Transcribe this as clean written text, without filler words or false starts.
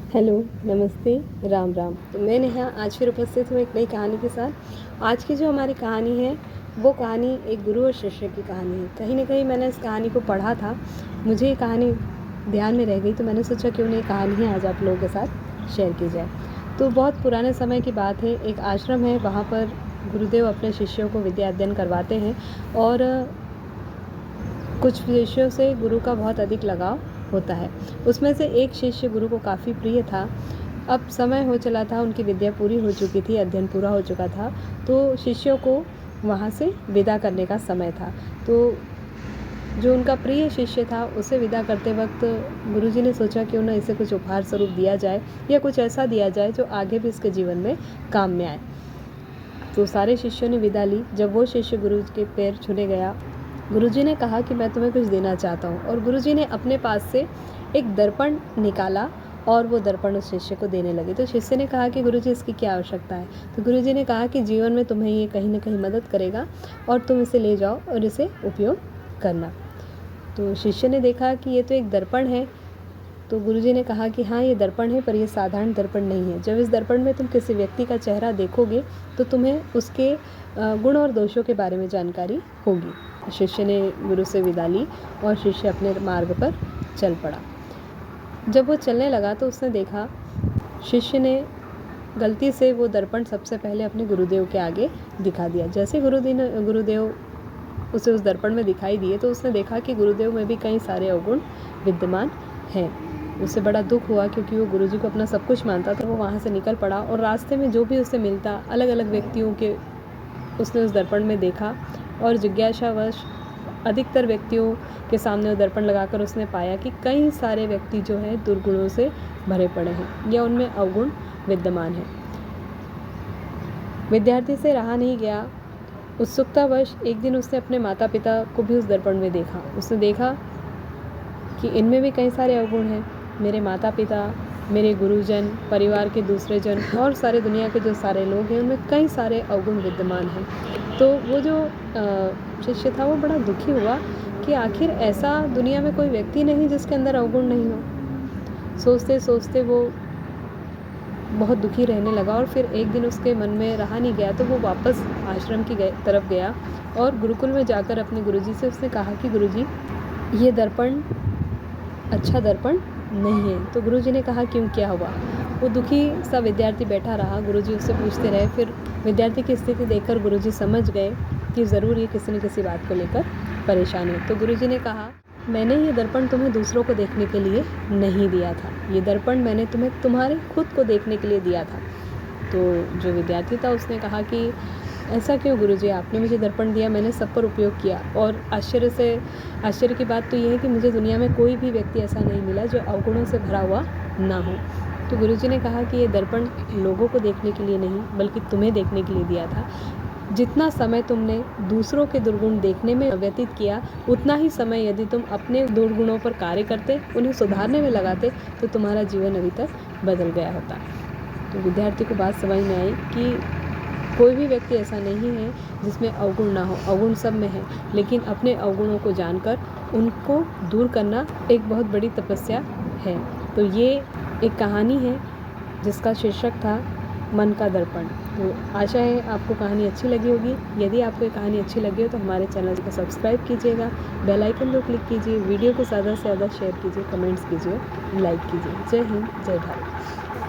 Hello, नमस्ते, राम राम। तो मैं नेहा आज फिर उपस्थित हूँ एक नई कहानी के साथ। आज की जो हमारी कहानी है वो कहानी एक गुरु और शिष्य की कहानी है। कहीं न कहीं मैंने इस कहानी को पढ़ा था, मुझे ये कहानी ध्यान में रह गई, तो मैंने सोचा क्यों नहीं कहानी ही आज आप लोगों के साथ शेयर की जाए। तो बहुत पुराने समय की बात है, एक आश्रम है, वहाँ पर गुरुदेव अपने शिष्यों को विद्या अध्ययन करवाते हैं और कुछ शिष्यों से गुरु का बहुत अधिक लगाव होता है। उसमें से एक शिष्य गुरु को काफ़ी प्रिय था। अब समय हो चला था, उनकी विद्या पूरी हो चुकी थी, अध्ययन पूरा हो चुका था, तो शिष्यों को वहाँ से विदा करने का समय था। तो जो उनका प्रिय शिष्य था उसे विदा करते वक्त गुरुजी ने सोचा क्यों ना इसे कुछ उपहार स्वरूप दिया जाए या कुछ ऐसा दिया जाए जो आगे भी इसके जीवन में काम में आए। तो सारे शिष्यों ने विदा ली। जब वो शिष्य गुरु के पैर छूने गया, गुरुजी ने कहा कि मैं तुम्हें कुछ देना चाहता हूँ, और गुरुजी ने अपने पास से एक दर्पण निकाला और वो दर्पण उस शिष्य को देने लगे। तो शिष्य ने कहा कि गुरुजी इसकी क्या आवश्यकता है। तो गुरुजी ने कहा कि जीवन में तुम्हें ये कहीं ना कहीं मदद करेगा और तुम इसे ले जाओ और इसे उपयोग करना। तो शिष्य ने देखा कि ये तो एक दर्पण है। तो गुरुजी ने कहा कि हाँ, ये दर्पण है, पर ये साधारण दर्पण नहीं है। जब इस दर्पण में तुम किसी व्यक्ति का चेहरा देखोगे तो तुम्हें उसके गुण और दोषों के बारे में जानकारी होगी। शिष्य ने गुरु से विदा ली और शिष्य अपने मार्ग पर चल पड़ा। जब वो चलने लगा तो उसने देखा, शिष्य ने गलती से वो दर्पण सबसे पहले अपने गुरुदेव के आगे दिखा दिया। जैसे गुरुदेव उसे उस दर्पण में दिखाई दिए तो उसने देखा कि गुरुदेव में भी कई सारे अवगुण विद्यमान हैं। उसे बड़ा दुख हुआ, क्योंकि वो गुरुजी को अपना सब कुछ मानता था। वो वहाँ से निकल पड़ा और रास्ते में जो भी उसे मिलता, अलग अलग व्यक्तियों के उसने उस दर्पण में देखा और जिज्ञासावश अधिकतर व्यक्तियों के सामने वो दर्पण लगाकर उसने पाया कि कई सारे व्यक्ति जो हैं दुर्गुणों से भरे पड़े हैं या उनमें अवगुण विद्यमान हैं। विद्यार्थी से रहा नहीं गया। उत्सुकतावश एक दिन उसने अपने माता पिता को भी उस दर्पण में देखा। उसने देखा कि इनमें भी कई सारे अवगुण हैं। मेरे माता पिता, मेरे गुरुजन, परिवार के दूसरे जन और सारे दुनिया के जो सारे लोग हैं, उनमें कई सारे अवगुण विद्यमान हैं। तो वो जो शिष्य था वो बड़ा दुखी हुआ कि आखिर ऐसा दुनिया में कोई व्यक्ति नहीं जिसके अंदर अवगुण नहीं हो। सोचते सोचते वो बहुत दुखी रहने लगा और फिर एक दिन उसके मन में रहा नहीं गया, तो वो वापस आश्रम की तरफ गया और गुरुकुल में जाकर अपने गुरुजी से उसने कहा कि गुरुजी, ये दर्पण अच्छा दर्पण नहीं है। तो गुरुजी ने कहा क्यों, क्या हुआ। वो दुखी सा विद्यार्थी बैठा रहा। गुरुजी उससे पूछते रहे। फिर विद्यार्थी की स्थिति देखकर गुरुजी समझ गए कि ज़रूर ये किसी न किसी बात को लेकर परेशान है। तो गुरुजी ने कहा, मैंने ये दर्पण तुम्हें दूसरों को देखने के लिए नहीं दिया था, ये दर्पण मैंने तुम्हें तुम्हारे खुद को देखने के लिए दिया था। तो जो विद्यार्थी था उसने कहा कि ऐसा क्यों गुरुजी, आपने मुझे दर्पण दिया, मैंने सब पर उपयोग किया, और आश्चर्य की बात तो ये है कि मुझे दुनिया में कोई भी व्यक्ति ऐसा नहीं मिला जो अवगुणों से भरा हुआ ना हो। तो गुरुजी ने कहा कि ये दर्पण लोगों को देखने के लिए नहीं बल्कि तुम्हें देखने के लिए दिया था। जितना समय तुमने दूसरों के दुर्गुण देखने में व्यतीत किया, उतना ही समय यदि तुम अपने दुर्गुणों पर कार्य करते, उन्हें सुधारने में लगाते, तो तुम्हारा जीवन अभी तक बदल गया होता। तो विद्यार्थी को बात समझ में आई कि कोई भी व्यक्ति ऐसा नहीं है जिसमें अवगुण ना हो। अवगुण सब में है, लेकिन अपने अवगुणों को जानकर उनको दूर करना एक बहुत बड़ी तपस्या है। तो ये एक कहानी है जिसका शीर्षक था मन का दर्पण। तो आशा है आपको कहानी अच्छी लगी होगी। यदि आपको ये कहानी अच्छी लगी हो तो हमारे चैनल को सब्सक्राइब कीजिएगा, बेल आइकन को क्लिक कीजिए, वीडियो को ज़्यादा से ज़्यादा शेयर कीजिए, कमेंट्स कीजिए, लाइक कीजिए। जय हिंद, जय भारत।